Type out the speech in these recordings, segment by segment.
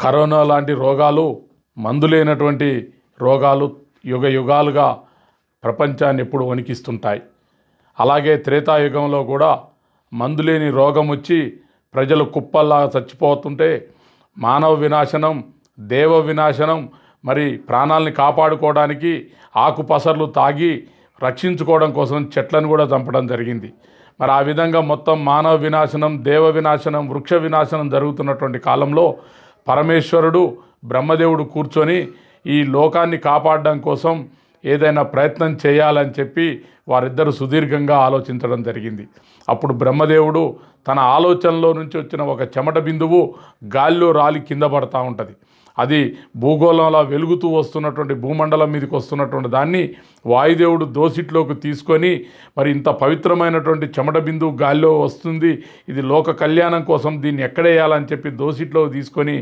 Corona లాంటి రోగాలు, మందులేనటువంటి రోగాలు యుగ యుగాలుగా ప్రపంచాన్ని ఎప్పుడు వణికిస్తుంటాయి. అలాగే త్రేతాయుగంలో కూడా మందులేని రోగం వచ్చి ప్రజలు కుప్పల్లా చచ్చిపోతుంటే మానవ వినాశనం, దేవ వినాశనం, మరి ప్రాణాలని కాపాడుకోవడానికి ఆకుపసర్లు తాగి రక్షించుకోవడం కోసం చెట్లను కూడా చంపడం జరిగింది. మరి ఆ విధంగా మొత్తం మానవ వినాశనం, దేవ వినాశనం, వృక్ష వినాశనం జరుగుతున్నటువంటి కాలంలో పరమేశ్వరుడు బ్రహ్మదేవుడు కూర్చొని ఈ లోకాన్ని కాపాడడం కోసం ఏదైనా ప్రయత్నం చేయాలని చెప్పి వారిద్దరు సుదీర్ఘంగా ఆలోచించడం జరిగింది. అప్పుడు బ్రహ్మదేవుడు తన ఆలోచనలో నుంచి వచ్చిన ఒక చెమట బిందువు గాలిలో రాలి కింద పడతా ఉంటుంది. అది భూగోళంలో వెలుగుతూ వస్తున్నటువంటి భూమండలం మీదకి వస్తున్నటువంటి దాన్ని వాయుదేవుడు దోసిట్లోకి తీసుకొని, మరి ఇంత పవిత్రమైనటువంటి చెమట బిందువు గాలిలో వస్తుంది, ఇది లోక కళ్యాణం కోసం దీన్ని ఎక్కడేయాలని చెప్పి దోసిట్లో తీసుకొని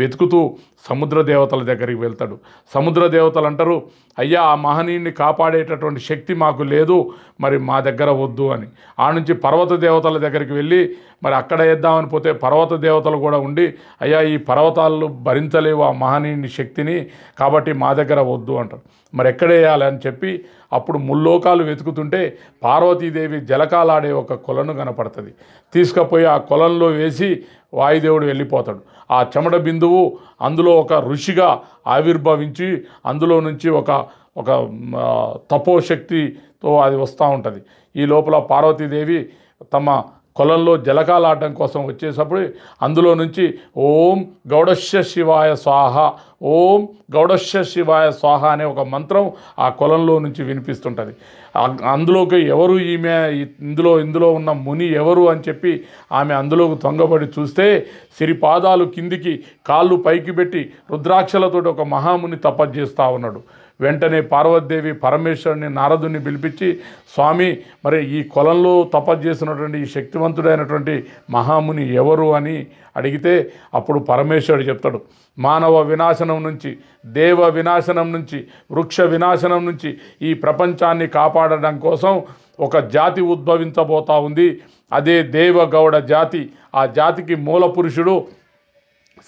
వెతుకుతూ సముద్ర దేవతల దగ్గరికి వెళ్తాడు. సముద్ర దేవతలు అంటారు, అయ్యా ఆ మహనీయుడిని కాపాడేటటువంటి శక్తి మాకు లేదు, మరి మా దగ్గర వద్దు అని. ఆ నుంచి పర్వత దేవతల దగ్గరికి వెళ్ళి మరి అక్కడ వేద్దామని పోతే పర్వత దేవతలు కూడా ఉండి, అయ్యా ఈ పర్వతాలు భరించలేవు ఆ మహనీయుని శక్తిని, కాబట్టి మా దగ్గర వద్దు అంటారు. మరి ఎక్కడేయాలి అని చెప్పి అప్పుడు ముల్లోకాలు వెతుకుతుంటే పార్వతీదేవి జలకాలాడే ఒక కొలను కనపడుతుంది. తీసుకుపోయి ఆ కొలంలో వేసి వాయుదేవుడు వెళ్ళిపోతాడు. ఆ చెమట బిందువు అందులో ఒక ఋషిగా ఆవిర్భవించి అందులో నుంచి ఒక తపోశక్తితో అది వస్తూ ఉంటుంది. ఈ లోపల పార్వతీదేవి తమ కొలంలో జలకాలాడడం కోసం వచ్చేటప్పుడు అందులో నుంచి ఓం గౌడశ్య శివాయ స్వాహ, ఓం గౌడశ్య శివాయ స్వాహ అనే ఒక మంత్రం ఆ కొలంలో నుంచి వినిపిస్తుంటుంది. అందులోకి ఎవరు ఈమె, ఇందులో ఉన్న ముని ఎవరు అని చెప్పి ఆమె అందులోకి తొంగబడి చూస్తే సిరిపాదాలు కిందికి కాళ్ళు పైకి పెట్టి రుద్రాక్షలతో ఒక మహాముని తపస్సు చేస్తూ ఉన్నాడు. వెంటనే పార్వతీదేవి పరమేశ్వరుని నారదుని పిలిపించి, స్వామి మరి ఈ కొలంలో తపస్సు చేసినటువంటి ఈ శక్తివంతుడైనటువంటి మహాముని ఎవరు అని అడిగితే అప్పుడు పరమేశ్వరుడు చెప్తాడు, మానవ వినాశనం నుంచి, దేవ వినాశనం నుంచి, వృక్ష వినాశనం నుంచి ఈ ప్రపంచాన్ని కాపాడడం కోసం ఒక జాతి ఉద్భవించబోతా ఉంది. అదే దేవగౌడ జాతి. ఆ జాతికి మూల పురుషుడు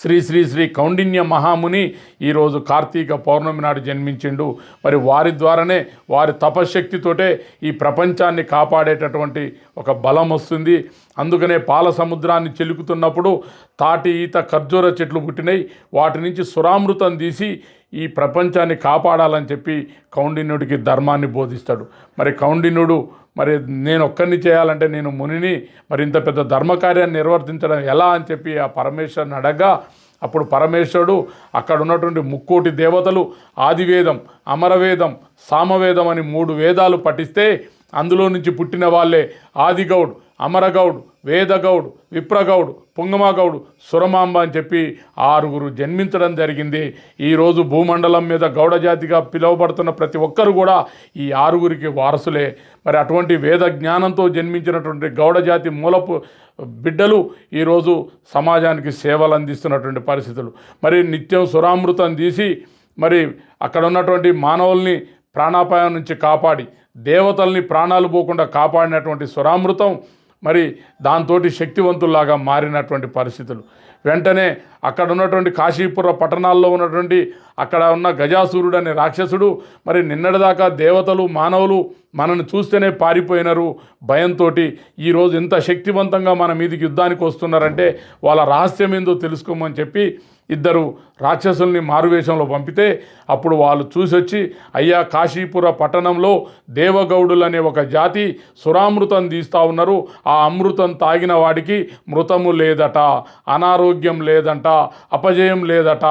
శ్రీ శ్రీ శ్రీ కౌండిన్య మహాముని ఈరోజు కార్తీక పౌర్ణమి నాడు జన్మించిండు. మరి వారి ద్వారానే, వారి తపశ్శక్తితోటే ఈ ప్రపంచాన్ని కాపాడేటటువంటి ఒక బలం వస్తుంది. అందుకనే పాల సముద్రాన్ని చెలుకుతున్నప్పుడు తాటి, ఈత, ఖర్జూర చెట్లు పుట్టినాయి. వాటి నుంచి సురామృతం తీసి ఈ ప్రపంచాన్ని కాపాడాలని చెప్పి కౌండిన్యుడికి ధర్మాన్ని బోధిస్తాడు. మరి కౌండిన్యుడు మరి నేను ఒక్కరిని చేయాలంటే నేను మునిని, మరి ఇంత పెద్ద ధర్మకార్యాన్ని నిర్వర్తించడం ఎలా అని చెప్పి ఆ పరమేశ్వరుని అడగగా అప్పుడు పరమేశ్వరుడు అక్కడ ఉన్నటువంటి ముక్కోటి దేవతలు ఆదివేదం, అమరవేదం, సామవేదం అని 3 వేదాలు పఠిస్తే అందులో నుంచి పుట్టిన వాళ్ళే ఆదిగౌడ్, అమరగౌడ్, వేదగౌడ్, విప్రగౌడ్, పుంగమగౌడ్, సురమాంబ అని చెప్పి 6 జన్మించడం జరిగింది. ఈరోజు భూమండలం మీద గౌడ జాతిగా పిలువబడుతున్న ప్రతి ఒక్కరు కూడా ఈ 6 వారసులే. మరి అటువంటి వేద జ్ఞానంతో జన్మించినటువంటి గౌడ జాతి మూలపు బిడ్డలు ఈరోజు సమాజానికి సేవలు అందిస్తున్నటువంటి పరిస్థితులు. మరి నిత్యం సురామృతం తీసి మరి అక్కడ ఉన్నటువంటి మానవుల్ని ప్రాణాపాయం నుంచి కాపాడి, దేవతల్ని ప్రాణాలు పోకుండా కాపాడినటువంటి సురామృతం మరి దాంతో శక్తివంతుల్లాగా మారినటువంటి పరిస్థితులు. వెంటనే అక్కడ ఉన్నటువంటి కాశీపుర పట్టణాల్లో ఉన్నటువంటి అక్కడ ఉన్న గజాసురుడు అనే రాక్షసుడు, మరి నిన్నటిదాకా దేవతలు, మానవులు మనల్ని చూస్తేనే పారిపోయినారు భయంతో, ఈరోజు ఎంత శక్తివంతంగా మన మీదకి యుద్ధానికి వస్తున్నారంటే వాళ్ళ రహస్యం ఏందో తెలుసుకోమని చెప్పి 2 రాక్షసుల్ని మారువేషంలో పంపితే అప్పుడు వాళ్ళు చూసొచ్చి, అయ్యా కాశీపుర పట్టణంలో దేవగౌడులు అనే ఒక జాతి సురామృతం తీస్తూ ఉన్నారు, ఆ అమృతం తాగిన వాడికి మృతము లేదట, అనారోగ్యం లేదంట, అపజయం లేదట,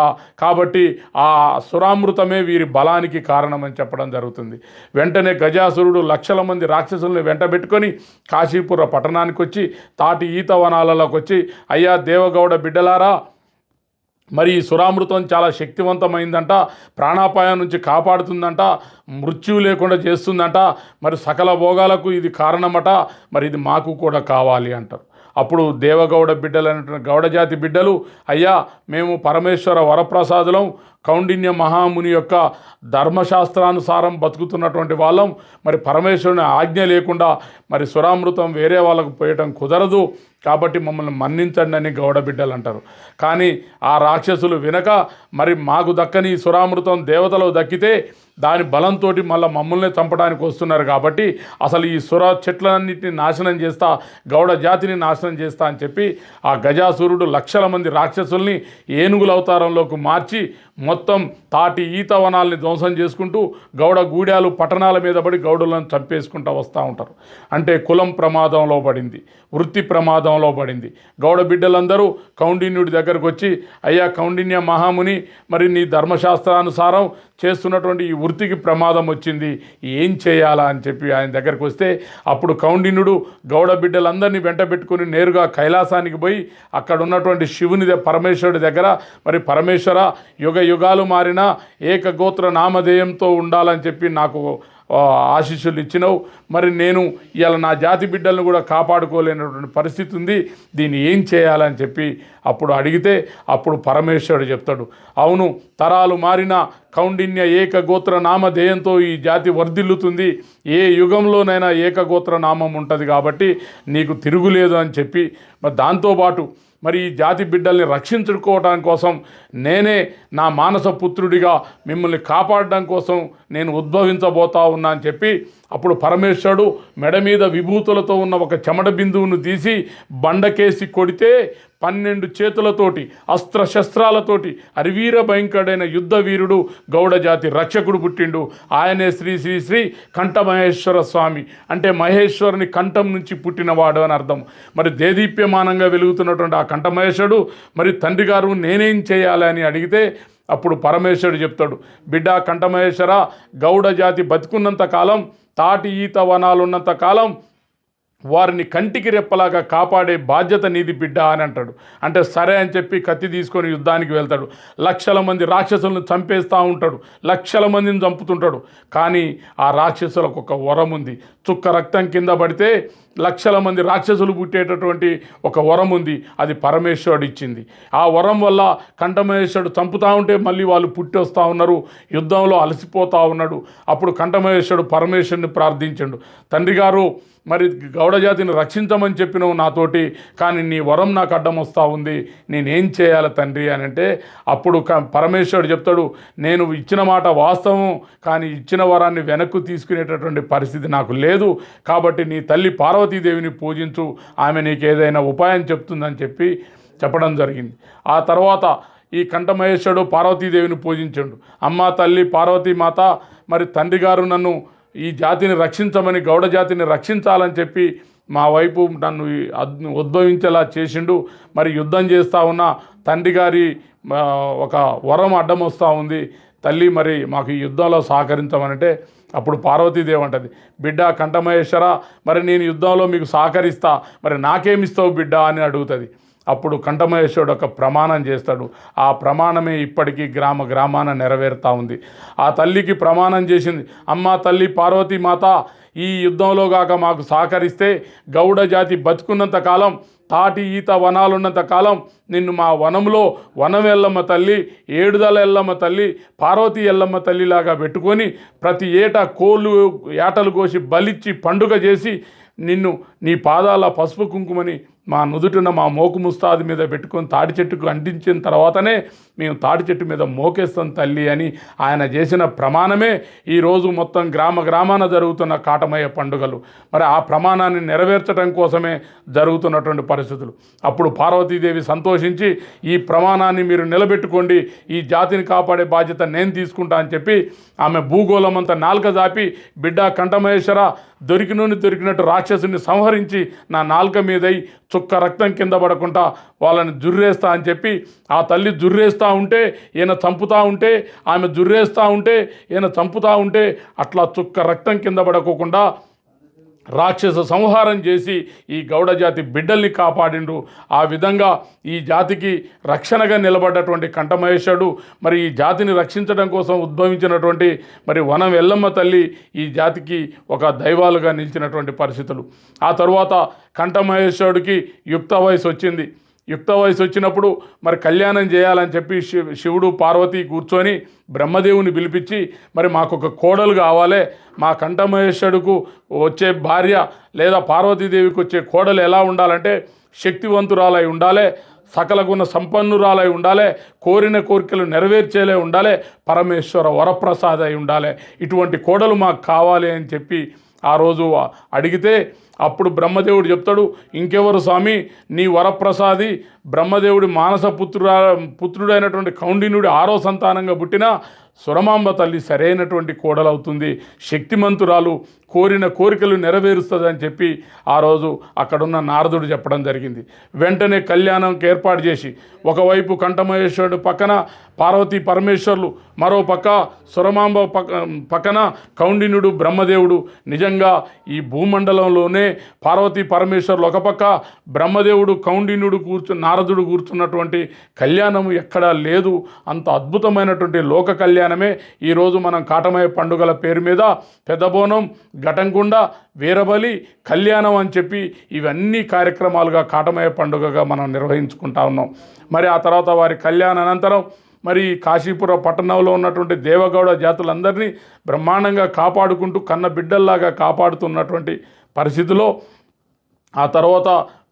కాబట్టి ఆ సురామృతమే వీరి బలానికి కారణమని చెప్పడం జరుగుతుంది. వెంటనే గజాసురుడు లక్షల మంది రాక్షసుల్ని వెంటబెట్టుకొని కాశీపుర పట్టణానికి వచ్చి తాటి ఈత వనాలలోకి వచ్చి, అయ్యా దేవగౌడ బిడ్డలారా, మరి ఈ సురామృతం చాలా శక్తివంతమైందంట, ప్రాణాపాయం నుంచి కాపాడుతుందంట, మృత్యువు లేకుండా చేస్తుందంట, మరి సకల భోగాలకు ఇది కారణమట, మరి ఇది మాకు కూడా కావాలి అంటారు. అప్పుడు దేవగౌడ బిడ్డలైనటువంటి గౌడ జాతి బిడ్డలు, అయ్యా మేము పరమేశ్వర వరప్రసాదులం, కౌండిన్య మహాముని యొక్క ధర్మశాస్త్రానుసారం బతుకుతున్నటువంటి వాళ్ళం మరి పరమేశ్వరుని ఆజ్ఞ లేకుండా మరి సురామృతం వేరే వాళ్ళకు పోయటం కుదరదు, కాబట్టి మమ్మల్ని మన్నించండి అని గౌడ బిడ్డలు అంటారు. కానీ ఆ రాక్షసులు వినక మరి మాకు దక్కని సురామృతం దేవతలకు దక్కితే దాని బలంతో మళ్ళీ మమ్మల్ని చంపడానికి వస్తున్నారు, కాబట్టి అసలు ఈ సుర చెట్లన్నింటినీ నాశనం చేస్తా, గౌడ జాతిని నాశనం చేస్తా అని చెప్పి ఆ గజాసురుడు లక్షల మంది రాక్షసుల్ని ఏనుగుల అవతారంలోకి మార్చి మొత్తం తాటి ఈత వనాల్ని ధ్వంసం చేసుకుంటూ గౌడ గూడాలు పట్టణాల మీద పడి గౌడులను చంపేసుకుంటూ వస్తూ ఉంటారు. అంటే కులం ప్రమాదంలో పడింది, వృత్తి ప్రమాదంలో పడింది. గౌడ బిడ్డలందరూ కౌండిన్యుడి దగ్గరకు వచ్చి, అయ్యా కౌండిన్య మహాముని, మరి నీ ధర్మశాస్త్రానుసారం చేస్తున్నటువంటి ఈ వృత్తికి ప్రమాదం వచ్చింది, ఏం చేయాలా అని చెప్పి ఆయన దగ్గరికి వస్తే అప్పుడు కౌండిన్యుడు గౌడ బిడ్డలందరినీ వెంట పెట్టుకుని నేరుగా కైలాసానికి పోయి అక్కడ ఉన్నటువంటి శివుని పరమేశ్వరుడి దగ్గర, మరి పరమేశ్వర యుగ యుగాలు మారినా ఏకగోత్ర నామధేయంతో ఉండాలని చెప్పి నాకు ఆశీస్సులు ఇచ్చినావు, మరి నేను ఇవాళ నా జాతి బిడ్డలను కూడా కాపాడుకోలేనటువంటి పరిస్థితి ఉంది, దీన్ని ఏం చేయాలని చెప్పి అప్పుడు అడిగితే అప్పుడు పరమేశ్వరుడు చెప్తాడు, అవును తరాలు మారిన కౌండిన్య ఏకగోత్ర నామధేయంతో ఈ జాతి వర్ధిల్లుతుంది, ఏ యుగంలోనైనా ఏకగోత్ర నామం ఉంటుంది, కాబట్టి నీకు తిరుగులేదు అని చెప్పి మరి దాంతోపాటు మరి ఈ జాతి బిడ్డల్ని రక్షించుకోవడం కోసం నేనే నా మానస పుత్రుడిగా మిమ్మల్ని కాపాడడం కోసం నేను ఉద్భవించబోతా ఉన్నా అని చెప్పి అప్పుడు పరమేశ్వరుడు మెడ మీద విభూతులతో ఉన్న ఒక చెమట బిందువును తీసి బండకేసి కొడితే 12 చేతులతోటి అస్త్రశస్త్రాలతోటి అరివీర భయంకరుడైన యుద్ధ వీరుడు గౌడ జాతి రక్షకుడు పుట్టిండు. ఆయనే శ్రీ శ్రీ శ్రీ కంఠమహేశ్వర స్వామి, అంటే మహేశ్వరుని కంఠం నుంచి పుట్టినవాడు అని అర్థం. మరి దేదీప్యమానంగా వెలుగుతున్నటువంటి ఆ కంఠమహేశ్వరుడు మరి తండ్రి గారు నేనేం చేయాలి అని అడిగితే అప్పుడు పరమేశ్వరుడు చెప్తాడు, బిడ్డ కంఠమహేశ్వర, గౌడ జాతి బతుకున్నంత కాలం, తాటి ఈత వనాలున్నంత కాలం వారిని కంటికి రెప్పలాగా కాపాడే బాధ్యత నీది బిడ్డ అని అంటాడు. అంటే సరే అని చెప్పి కత్తి తీసుకొని యుద్ధానికి వెళ్తాడు. లక్షల మంది రాక్షసులను చంపేస్తూ ఉంటాడు, లక్షల మందిని చంపుతుంటాడు. కానీ ఆ రాక్షసులకు ఒక వరం ఉంది, చుక్క రక్తం కింద పడితే లక్షల మంది రాక్షసులు పుట్టేటటువంటి ఒక వరం ఉంది, అది పరమేశ్వరుడు ఇచ్చింది. ఆ వరం వల్ల కంఠమహేశ్వరుడు చంపుతూ ఉంటే మళ్ళీ వాళ్ళు పుట్టి వస్తూ ఉన్నారు, యుద్ధంలో అలసిపోతూ ఉన్నాడు. అప్పుడు కంఠమహేశ్వరుడు పరమేశ్వరుని ప్రార్థించాడు, తండ్రి గారు మరి గౌడ జాతిని రక్షించమని చెప్పినావు నాతోటి, కానీ నీ వరం నాకు అడ్డం వస్తూ ఉంది, నేనేం చేయాలి తండ్రి అని అంటే అప్పుడు పరమేశ్వరుడు చెప్తాడు, నేను ఇచ్చిన మాట వాస్తవం, కానీ ఇచ్చిన వరాన్ని వెనక్కు తీసుకునేటటువంటి పరిస్థితి నాకు లేదు, కాబట్టి నీ తల్లి పార్వతీదేవిని పూజించు, ఆమె నీకు ఏదైనా ఉపాయం చెప్తుందని చెప్పి చెప్పడం జరిగింది. ఆ తర్వాత ఈ కంఠమహేశ్వరుడు పార్వతీదేవిని పూజించాడు. అమ్మ తల్లి పార్వతీమాత, మరి తండ్రి గారు నన్ను ఈ జాతిని రక్షించమని, గౌడ జాతిని రక్షించాలని చెప్పి మా వైపు నన్ను ఉద్భవించేలా చేసిండు. మరి యుద్ధం చేస్తూ ఉన్న తండ్రి గారి ఒక వరం అడ్డం వస్తూ ఉంది, తల్లి మరి మాకు ఈ యుద్ధంలో సహకరించమనంటే అప్పుడు పార్వతీదేవి అంటది, బిడ్డ కంఠమహేశ్వర, మరి నేను యుద్ధంలో మీకు సహకరిస్తా, మరి నాకేమిస్తావు బిడ్డ అని అడుగుతుంది. అప్పుడు కంఠమహేశ్వరుడు ఒక ప్రమాణం చేస్తాడు. ఆ ప్రమాణమే ఇప్పటికీ గ్రామ గ్రామాన నెరవేరుతూ ఉంది. ఆ తల్లికి ప్రమాణం చేసింది, అమ్మ తల్లి పార్వతీమాత, ఈ యుద్ధంలో గాక మాకు సహకరిస్తే గౌడ జాతి బతుకున్నంత కాలం, తాటి ఈత వనాలున్నంత కాలం నిన్ను మా వనంలో వనం ఎల్లమ్మ తల్లి, ఏడుదల ఎల్లమ్మ తల్లి, పార్వతీ ఎల్లమ్మ తల్లిలాగా పెట్టుకొని ప్రతి ఏటా కోళ్ళు ఏటలు కోసి బలిచ్చి పండుగ చేసి నిన్ను నీ పాదాల పసుపు కుంకుమని మా నుదుటిన మా మోకు ముస్తాది మీద పెట్టుకొని తాటి చెట్టుకు అంటించిన తర్వాతనే మేము తాటి చెట్టు మీద మోకేస్తాం తల్లి అని ఆయన చేసిన ప్రమాణమే ఈరోజు మొత్తం గ్రామ గ్రామాన జరుగుతున్న కాటమయ్య పండుగలు. మరి ఆ ప్రమాణాన్ని నెరవేర్చడం కోసమే జరుగుతున్నటువంటి పరిస్థితులు. అప్పుడు పార్వతీదేవి సంతోషించి, ఈ ప్రమాణాన్ని మీరు నిలబెట్టుకోండి, ఈ జాతిని కాపాడే బాధ్యత నేను తీసుకుంటా అని చెప్పి ఆమె భూగోళం అంతా నాలుక జాపి, బిడ్డ కంఠమహేశ్వర, దొరికినట్టు రాక్షసుని సంహరించి నా నాలుక మీదై చుక్క రక్తం కింద పడకుండా వాళ్ళని జుర్రేస్తా అని చెప్పి ఆ తల్లి జుర్రేస్తూ ఉంటే ఈయన చంపుతూ ఉంటే, ఆమె జుర్రేస్తూ ఉంటే ఈయన చంపుతూ ఉంటే అట్లా చుక్క రక్తం కింద పడకోకుండా రాక్షస సంహారం చేసి ఈ గౌడ జాతి బిడ్డల్ని కాపాడిండు. ఆ విధంగా ఈ జాతికి రక్షణగా నిలబడ్డటువంటి కంఠమహేశ్వరుడు మరి ఈ జాతిని రక్షించడం కోసం ఉద్భవించినటువంటి మరి వనం ఎల్లమ్మ తల్లి ఈ జాతికి ఒక దైవాలుగా నిలిచినటువంటి పరిస్థితులు. ఆ తరువాత కంఠమహేశ్వరుడికి యుక్త వయసు వచ్చింది. యుక్త వయసు వచ్చినప్పుడు మరి కళ్యాణం చేయాలని చెప్పి శివుడు పార్వతి కూర్చొని బ్రహ్మదేవుని పిలిపించి మరి మాకొక కోడలు కావాలి, మా కంఠమహేశ్వరుడుకు వచ్చే భార్య లేదా పార్వతీదేవికి వచ్చే కోడలు ఎలా ఉండాలంటే శక్తివంతురాలై ఉండాలి, సకల గుణ సంపన్నురాలై ఉండాలి, కోరిన కోరికలు నెరవేర్చేలే ఉండాలి, పరమేశ్వర వరప్రసాద అయి ఉండాలి, ఇటువంటి కోడలు మాకు కావాలి అని చెప్పి ఆ రోజు అడిగితే అప్పుడు బ్రహ్మదేవుడు చెప్తాడు, ఇంకెవరు స్వామి, నీ వరప్రసాది బ్రహ్మదేవుడి పుత్రుడైనటువంటి కౌండిన్యుడి 6వ సంతానంగా పుట్టిన సురమాంబ తల్లి సరైనటువంటి కోడలవుతుంది, శక్తిమంతురాలు, కోరిన కోరికలు నెరవేరుస్తుందని చెప్పి ఆ రోజు అక్కడున్న నారదుడు చెప్పడం జరిగింది. వెంటనే కళ్యాణంకి ఏర్పాటు చేసి ఒకవైపు కంఠమహేశ్వరుడు పక్కన పార్వతీ పరమేశ్వరులు, మరో పక్క సురమాంబ పక్కన కౌండిన్యుడు బ్రహ్మదేవుడు. నిజంగా ఈ భూమండలంలోనే పార్వతీ పరమేశ్వరులు ఒక పక్క, బ్రహ్మదేవుడు కౌండిన్యుడు నారదుడు కూర్చున్నటువంటి కళ్యాణం ఎక్కడా లేదు. అంత అద్భుతమైనటువంటి లోక కళ్యాణమే ఈరోజు మనం కాటమయ్య పండుగల పేరు మీద పెద్దబోనం, ఘటంకుండ, వీరబలి, కళ్యాణం అని చెప్పి ఇవన్నీ కార్యక్రమాలుగా కాటమయ్య పండుగగా మనం నిర్వహించుకుంటా ఉన్నాం. మరి ఆ తర్వాత వారి కళ్యాణ అనంతరం మరి కాశీపుర పట్టణంలో ఉన్నటువంటి దేవగౌడ జాతులందరినీ బ్రహ్మాండంగా కాపాడుకుంటూ కన్న బిడ్డల్లాగా కాపాడుతున్నటువంటి పరిస్థితిలో ఆ తర్వాత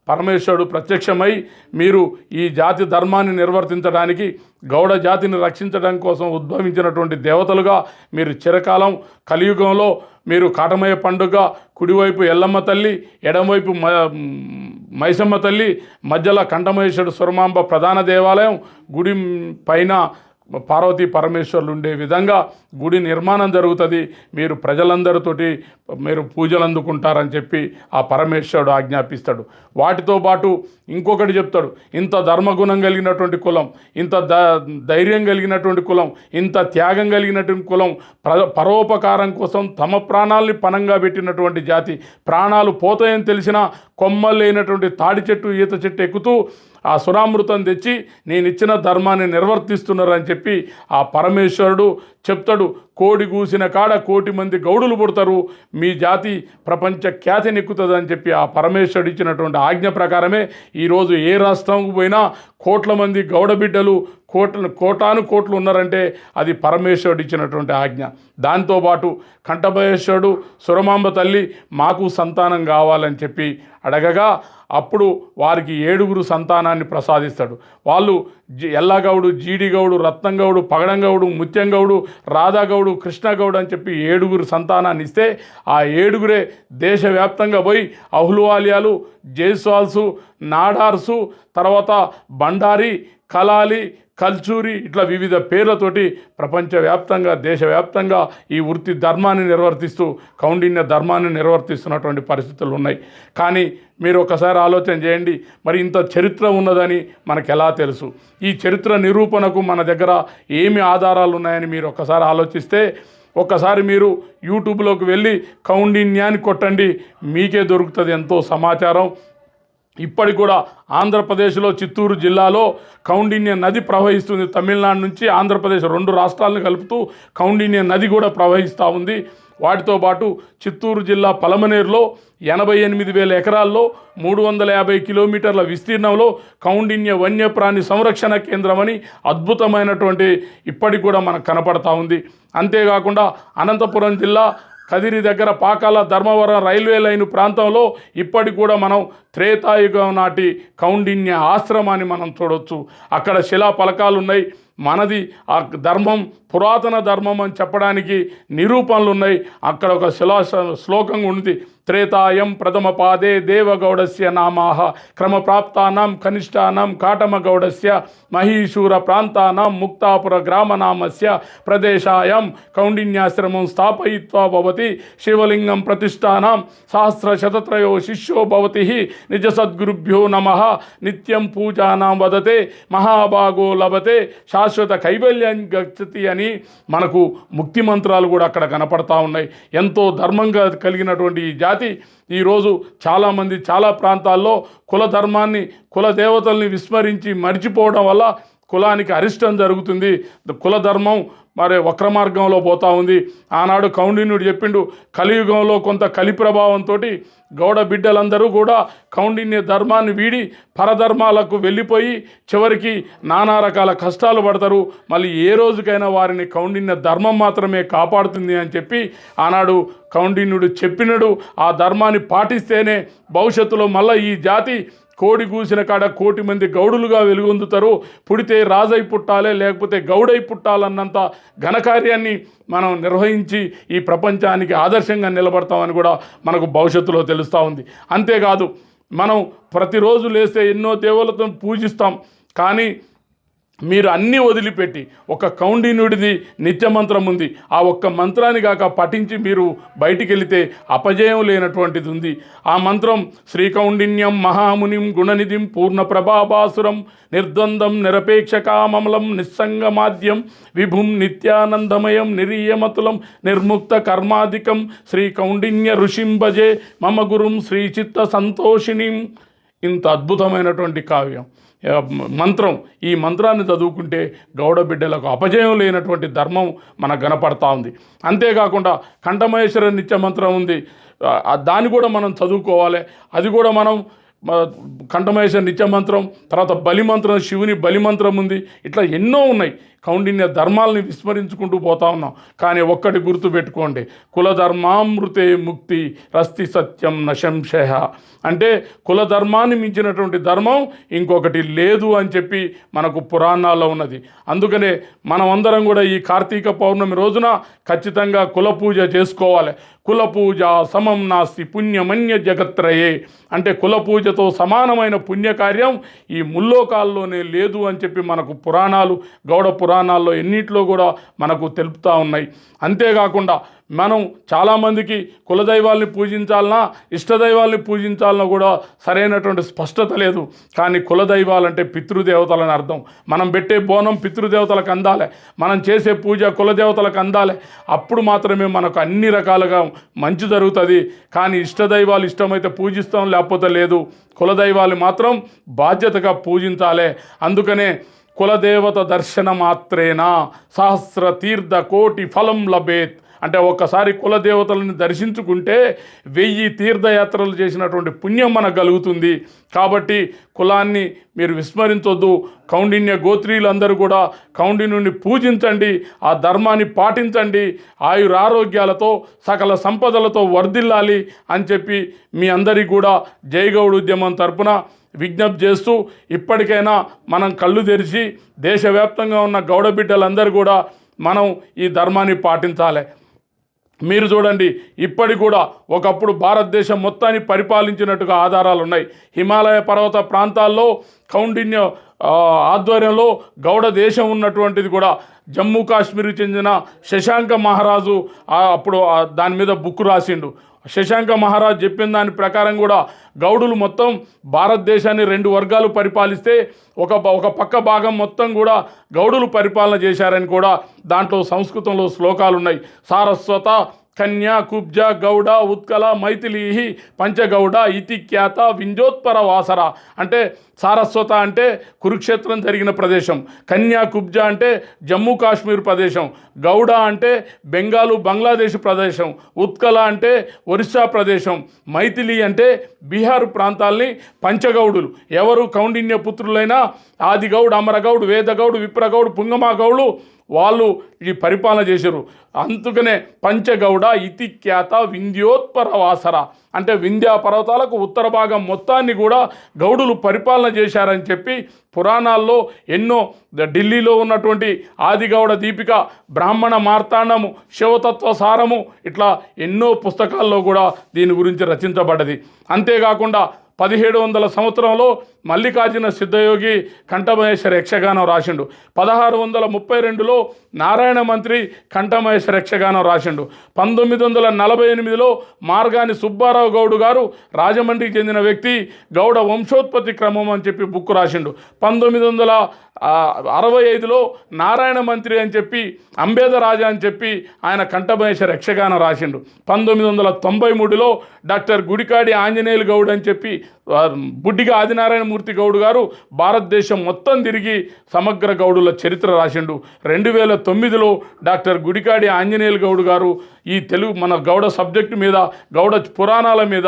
పరమేశ్వరుడు ప్రత్యక్షమై మీరు ఈ జాతి ధర్మాన్ని నిర్వర్తించడానికి, గౌడ జాతిని రక్షించడం కోసం ఉద్భవించినటువంటి దేవతలుగా మీరు చిరకాలం కలియుగంలో మీరు కాటమయ్య పండుగ కుడివైపు ఎల్లమ్మ తల్లి, ఎడమవైపు మైసమ్మ తల్లి, మధ్యలో కంఠమహేశ్వరుడు సురమాంబ ప్రధాన దేవాలయం, గుడి పైన పార్వతీ పరమేశ్వరులు ఉండే విధంగా గుడి నిర్మాణం జరుగుతుంది. మీరు ప్రజలందరితోటి మీరు పూజలు అందుకుంటారని చెప్పి ఆ పరమేశ్వరుడు ఆజ్ఞాపిస్తాడు. వాటితో పాటు ఇంకొకటి చెప్తాడు, ఇంత ధర్మగుణం కలిగినటువంటి కులం, ఇంత ధైర్యం కలిగినటువంటి కులం, ఇంత త్యాగం కలిగినటువంటి కులం, పరోపకారం కోసం తమ ప్రాణాలని పణంగా పెట్టినటువంటి జాతి, ప్రాణాలు పోతాయని తెలిసినా కొమ్మలు లేనటువంటి తాడి చెట్టు, ఈత చెట్టు ఎక్కుతూ ఆ సురామృతం తెచ్చి నేను ఇచ్చిన ధర్మాన్ని నిర్వర్తిస్తున్నారని చెప్పి ఆ పరమేశ్వరుడు చెప్తాడు. కోడి కూసిన కాడ 1,000,000 మంది గౌడులు పుడతారు, మీ జాతి ప్రపంచ ఖ్యాతి నెక్కుతుందని చెప్పి ఆ పరమేశ్వరుడు ఇచ్చినటువంటి ఆజ్ఞ ప్రకారమే ఈరోజు ఏ రాష్ట్రంకు పోయినా 1,00,00,000 మంది గౌడ బిడ్డలు, కోటాను కోట్లు ఉన్నారంటే అది పరమేశ్వరుడు ఇచ్చినటువంటి ఆజ్ఞ. దాంతోపాటు కంఠమహేశ్వరుడు సురమాంబ తల్లి మాకు సంతానం కావాలని చెప్పి అడగగా అప్పుడు వారికి 7 సంతానాన్ని ప్రసాదిస్తాడు. వాళ్ళు ఎల్లగౌడు, జీడిగౌడు, రత్నంగౌడు, పగడంగౌడు, ముత్యంగౌడు, రాధాగౌడు, కృష్ణగౌడు అని చెప్పి 7 సంతానాన్ని ఇస్తే ఆ 7 దేశవ్యాప్తంగా పోయి అహ్లువాలియాలు, జైస్వాల్సు, నాడార్సు, తర్వాత బండారి, కలాలి, కల్చూరి ఇట్లా వివిధ పేర్లతోటి ప్రపంచవ్యాప్తంగా, దేశవ్యాప్తంగా ఈ వృత్తి ధర్మాన్ని నిర్వర్తిస్తూ కౌండిన్య ధర్మాన్ని నిర్వర్తిస్తున్నటువంటి పరిస్థితులు ఉన్నాయి. కానీ మీరు ఒకసారి ఆలోచన చేయండి, మరి ఇంత చరిత్ర ఉన్నదని మనకు ఎలా తెలుసు? ఈ చరిత్ర నిరూపణకు మన దగ్గర ఏమి ఆధారాలు ఉన్నాయని మీరు ఒకసారి ఆలోచిస్తే, ఒక్కసారి మీరు యూట్యూబ్లోకి వెళ్ళి కౌండిన్యాన్ని కొట్టండి, మీకే దొరుకుతుంది ఎంతో సమాచారం. ఇప్పటికి కూడా ఆంధ్రప్రదేశ్లో చిత్తూరు జిల్లాలో కౌండిన్య నది ప్రవహిస్తుంది. తమిళనాడు నుంచి ఆంధ్రప్రదేశ్ 2 రాష్ట్రాలను కలుపుతూ కౌండిన్య నది కూడా ప్రవహిస్తూ ఉంది. వాటితో పాటు చిత్తూరు జిల్లా పలమనేరులో 88,000 ఎకరాల్లో 350 కిలోమీటర్ల విస్తీర్ణంలో కౌండిన్య వన్యప్రాణి సంరక్షణ కేంద్రం అని అద్భుతమైనటువంటి ఇప్పటికి కూడా మనకు కనపడతా ఉంది. అంతేకాకుండా అనంతపురం జిల్లా కదిరి దగ్గర పాకాల ధర్మవరం రైల్వే లైన్ ప్రాంతంలో ఇప్పటికి కూడా మనం త్రేతాయుగం నాటి కౌండిన్య ఆశ్రమాన్ని మనం చూడవచ్చు. అక్కడ శిలా పలకాలు ఉన్నాయి. మనది ఆ ధర్మం పురాతన ధర్మం అని చెప్పడానికి నిరూపణలు ఉన్నాయి. అక్కడ ఒక శిలా శ్లోకం ఉంది, త్రేతాయం ప్రథమ పాదే దేవగౌడస్య నామాహ క్రమప్రాప్తానాం కనిష్టానాం కాటమగౌడస్య మహీశూర ప్రాంతానాం ముక్తాపుర గ్రామనామస్య ప్రదేశాయం కౌండిన్యాశ్రమం స్థాపయిత్వా భవతి శివలింగం ప్రతిష్టానాం సహస్రశతత్రయో శిష్యో భవతి నిజ సద్గురుభ్యో నమః నిత్యం పూజానాం వదతే మహాభాగో లభతే శాశ్వత కైవల్యం గచ్చతి అని మనకు ముక్తి మంత్రాలు కూడా అక్కడ కనపడతా ఉన్నాయి. ఎంతో ధర్మంగా కలిగినటువంటి ఈ జాతి ఈరోజు చాలామంది చాలా ప్రాంతాల్లో కుల ధర్మాన్ని, కుల దేవతల్ని విస్మరించి మర్చిపోవడం వల్ల కులానికి అరిష్టం జరుగుతుంది, కుల ధర్మం మరి వక్ర మార్గంలో పోతూ ఉంది. ఆనాడు కౌండిన్యుడు చెప్పిండు, కలియుగంలో కొంత కలి ప్రభావంతో గౌడ బిడ్డలందరూ కూడా కౌండిన్య ధర్మాన్ని వీడి పరధర్మాలకు వెళ్ళిపోయి చివరికి నానా రకాల కష్టాలు పడతారు. మళ్ళీ ఏ రోజుకైనా వారిని కౌండిన్య ధర్మం మాత్రమే కాపాడుతుంది అని చెప్పి ఆనాడు కౌండిన్యుడు చెప్పినడు. ఆ ధర్మాన్ని పాటిస్తేనే భవిష్యత్తులో మళ్ళీ ఈ జాతి కోడి కూసిన కాడ 1,00,00,000 మంది గౌడులుగా వెలుగొందుతారు. పుడితే రాజై పుట్టాలే, లేకపోతే గౌడై పుట్టాలన్నంత ఘనకార్యాన్ని మనం నిర్వహించి ఈ ప్రపంచానికి ఆదర్శంగా నిలబడతామని కూడా మనకు భవిష్యత్తులో తెలుస్తూ ఉంది. అంతేకాదు, మనం ప్రతిరోజు లేస్తే ఎన్నో దేవుళ్ళతో పూజిస్తాం, కానీ మీరు అన్నీ వదిలిపెట్టి ఒక కౌండిన్యుడిది నిత్యమంత్రం ఉంది, ఆ ఒక్క మంత్రాన్ని కాక పఠించి మీరు బయటికి వెళితే అపజయం లేనటువంటిది ఉంది. ఆ మంత్రం శ్రీకౌండిన్యం మహామునిం గుణనిధిం పూర్ణప్రభాభాసురం నిర్ద్వందం నిరపేక్షకామలం నిస్సంగమాద్యం విభుం నిత్యానందమయం నిరీయమతులం నిర్ముక్త కర్మాధికం శ్రీకౌండిన్య ఋషిం భజే మమ గురుం శ్రీచిత్త సంతోషిణిం. ఇంత అద్భుతమైనటువంటి కావ్యం మంత్రం. ఈ మంత్రాన్ని చదువుకుంటే గౌడ బిడ్డలకు అపజయం లేనటువంటి ధర్మం మనకు కనపడతా ఉంది. అంతేకాకుండా కంఠమహేశ్వర నిత్య మంత్రం ఉంది, దాన్ని కూడా మనం చదువుకోవాలి. అది కూడా మనం కంఠమహేశ్వర నిత్య మంత్రం, తర్వాత బలిమంత్రం, శివుని బలిమంత్రం ఉంది. ఇట్లా ఎన్నో ఉన్నాయి. కౌండిన్య ధర్మాలని విస్మరించుకుంటూ పోతా ఉన్నాం. కానీ ఒక్కటి గుర్తుపెట్టుకోండి, కులధర్మామృతే ముక్తి రస్తి సత్యం నశంశయ. అంటే కులధర్మాన్ని మించినటువంటి ధర్మం ఇంకొకటి లేదు అని చెప్పి మనకు పురాణాల్లో ఉన్నది. అందుకనే మనమందరం కూడా ఈ కార్తీక పౌర్ణమి రోజున ఖచ్చితంగా కుల పూజ చేసుకోవాలి. కుల పూజ సమం నాస్తి పుణ్యమన్య జగత్రయే. అంటే కుల పూజతో సమానమైన పుణ్యకార్యం ఈ ముల్లోకాల్లోనే లేదు అని చెప్పి మనకు పురాణాలు, గౌడ పురాణాల్లో ఎన్నిట్లో కూడా మనకు తెలుపుతూ ఉన్నాయి. అంతేకాకుండా మనం చాలామందికి కులదైవాల్ని పూజించాలన్నా ఇష్టదైవాల్ని పూజించాలన్నా కూడా సరైనటువంటి స్పష్టత లేదు. కానీ కులదైవాలంటే పితృదేవతలని అర్థం. మనం పెట్టే బోనం పితృదేవతలకు అందాలి, మనం చేసే పూజ కులదేవతలకు అందాలి. అప్పుడు మాత్రమే మనకు అన్ని రకాలుగా మంచి జరుగుతుంది. కానీ ఇష్టదైవాలు ఇష్టమైతే పూజిస్తాం, లేకపోతే లేదు. కులదైవాలు మాత్రం బాధ్యతగా పూజించాలి. అందుకనే కులదేవత దర్శన మాత్రేనా సహస్ర తీర్థ కోటి ఫలం లభేత్. అంటే ఒక్కసారి కులదేవతలను దర్శించుకుంటే 1000 తీర్థయాత్రలు చేసినటువంటి పుణ్యం మనకు కలుగుతుంది. కాబట్టి కులాన్ని మీరు విస్మరించొద్దు. కౌండిన్య గోత్రీయులందరూ కూడా కౌండిన్యుని పూజించండి, ఆ ధర్మాన్ని పాటించండి, ఆయురారోగ్యాలతో సకల సంపదలతో వర్ధిల్లాలి అని చెప్పి మీ అందరికీ కూడా జైగౌడ్ ఉద్యమం తరపున విజ్ఞప్తి చేస్తూ, ఇప్పటికైనా మనం కళ్ళు తెరిచి దేశవ్యాప్తంగా ఉన్న గౌడ బిడ్డలందరూ కూడా మనం ఈ ధర్మాన్ని పాటించాలి. మీరు చూడండి, ఇప్పటికి కూడా ఒకప్పుడు భారతదేశం మొత్తాన్ని పరిపాలించినట్టుగా ఆధారాలు ఉన్నాయి. హిమాలయ పర్వత ప్రాంతాల్లో కౌండిన్య ఆధ్వర్యంలో గౌడ దేశం ఉన్నటువంటిది కూడా జమ్మూ కాశ్మీర్కి చెందిన శశాంక మహారాజు అప్పుడు దాని మీద బుక్ రాసిండు. శశాంక మహారాజ్ చెప్పిన దాని ప్రకారం కూడా గౌడులు మొత్తం భారతదేశాన్ని 2 వర్గాలు పరిపాలిస్తే ఒక పక్క భాగం మొత్తం కూడా గౌడులు పరిపాలన చేశారని కూడా దాంట్లో సంస్కృతంలో శ్లోకాలు ఉన్నాయి. సారస్వత కన్యా కుబ్జ గౌడ ఉత్కల మైథిలీ పంచగౌడ ఇతి ఖ్యాత వింజోత్పర వాసర. అంటే సారస్వత అంటే కురుక్షేత్రం జరిగిన ప్రదేశం, కన్యా కుబ్జ అంటే జమ్మూ కాశ్మీర్ ప్రదేశం, గౌడ అంటే బెంగాలు బంగ్లాదేశ్ ప్రదేశం, ఉత్కల అంటే ఒరిస్సా ప్రదేశం, మైథిలి అంటే బీహారు ప్రాంతాల్ని పంచగౌడులు, ఎవరు కౌండిన్య పుత్రులైన ఆదిగౌడ్, అమరగౌడ్, వేదగౌడ్, విప్రగౌడ్, పుంగమాగౌడు వాళ్ళు ఈ పరిపాలన చేశారు. అందుకనే పంచగౌడ ఇతి ఖ్యాత వింధ్యోత్పర వాసర. అంటే వింధ్యా పర్వతాలకు ఉత్తర భాగం మొత్తాన్ని కూడా గౌడులు పరిపాలన చేశారని చెప్పి పురాణాల్లో ఎన్నో, ఢిల్లీలో ఉన్నటువంటి ఆదిగౌడ దీపిక, బ్రాహ్మణ మార్తాండము, శివతత్వ సారము, ఇట్లా ఎన్నో పుస్తకాల్లో కూడా దీని గురించి రచించబడ్డది. అంతేకాకుండా 1700 సంవత్సరంలో మల్లికార్జున సిద్ధయోగి కంఠమహేశ్వర యక్షగానం రాసిండు. 1632లో నారాయణ మంత్రి కంఠమహేశ్వర యక్షగానం రాసిండు. 1948లో మార్గాని సుబ్బారావు గౌడు గారు, రాజమండ్రికి చెందిన వ్యక్తి, గౌడ వంశోత్పత్తి క్రమం అని చెప్పి బుక్ రాసిండు. 1965లో నారాయణ మంత్రి అని చెప్పి, అంబేద రాజా అని చెప్పి ఆయన కంఠమహేశ్వర యక్షగానం రాసిండు. 1993లో డాక్టర్ గుడికాడి ఆంజనేయులు గౌడ్ అని చెప్పి, బుడ్డిగా ఆదినారాయణ నారాయణమూర్తి గౌడ్ గారు భారతదేశం మొత్తం తిరిగి సమగ్ర గౌడుల చరిత్ర రాసిండు. 2009లో డాక్టర్ గుడికాడి ఆంజనేయులు గౌడ్ గారు ఈ తెలుగు మన గౌడ సబ్జెక్టు మీద, గౌడ పురాణాల మీద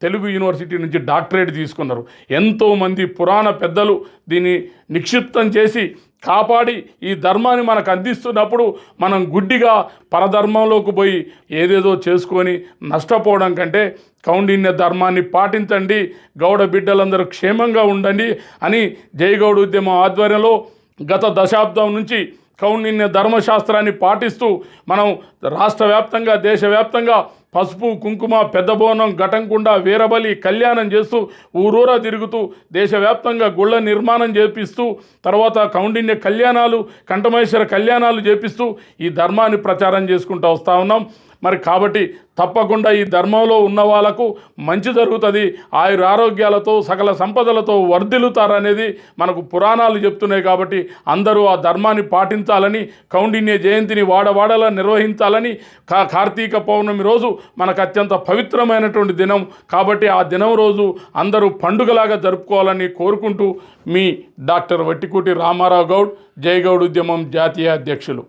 తెలుగు యూనివర్సిటీ నుంచి డాక్టరేట్ తీసుకున్నారు. ఎంతోమంది పురాణ పెద్దలు దీన్ని నిక్షిప్తం చేసి కాపాడి ఈ ధర్మాన్ని మనకు అందిస్తున్నప్పుడు మనం గుడ్డిగా పరధర్మంలోకి పోయి ఏదేదో చేసుకొని నష్టపోవడం కంటే కౌండిన్య ధర్మాన్ని పాటించండి, గౌడ బిడ్డలందరూ క్షేమంగా ఉండండి అని జయగౌడ ఉద్యమం ఆధ్వర్యంలో గత దశాబ్దం నుంచి కౌండిన్య ధర్మశాస్త్రాన్ని పాటిస్తూ మనం రాష్ట్ర వ్యాప్తంగా, దేశవ్యాప్తంగా పసుపు, కుంకుమ, పెద్ద బోనం, ఘటంకుండ, వీరబలి కళ్యాణం చేస్తూ ఊరూరా తిరుగుతూ దేశవ్యాప్తంగా గుళ్ళ నిర్మాణం చేపిస్తూ తర్వాత కౌండిన్య కళ్యాణాలు, కంఠమేశ్వర కళ్యాణాలు చేపిస్తూ ఈ ధర్మాన్ని ప్రచారం చేసుకుంటూ వస్తూ ఉన్నాం. మరి కాబట్టి తప్పకుండా ఈ ధర్మంలో ఉన్న వాళ్ళకు మంచి జరుగుతుంది, ఆయురారోగ్యాలతో సకల సంపదలతో వర్ధిల్లుతారనేది మనకు పురాణాలు చెప్తున్నాయి. కాబట్టి అందరూ ఆ ధర్మాన్ని పాటించాలని, కౌండిన్య జయంతిని వాడవాడలా నిర్వహించాలని, కార్తీక పౌర్ణమి రోజు మనకు అత్యంత పవిత్రమైనటువంటి దినం కాబట్టి ఆ దినం రోజు అందరూ పండుగలాగా జరుపుకోవాలని కోరుకుంటూ మీ డాక్టర్ వట్టికోటి రామారావు గౌడ్, జయగౌడ్ ఉద్యమం జాతీయ అధ్యక్షులు.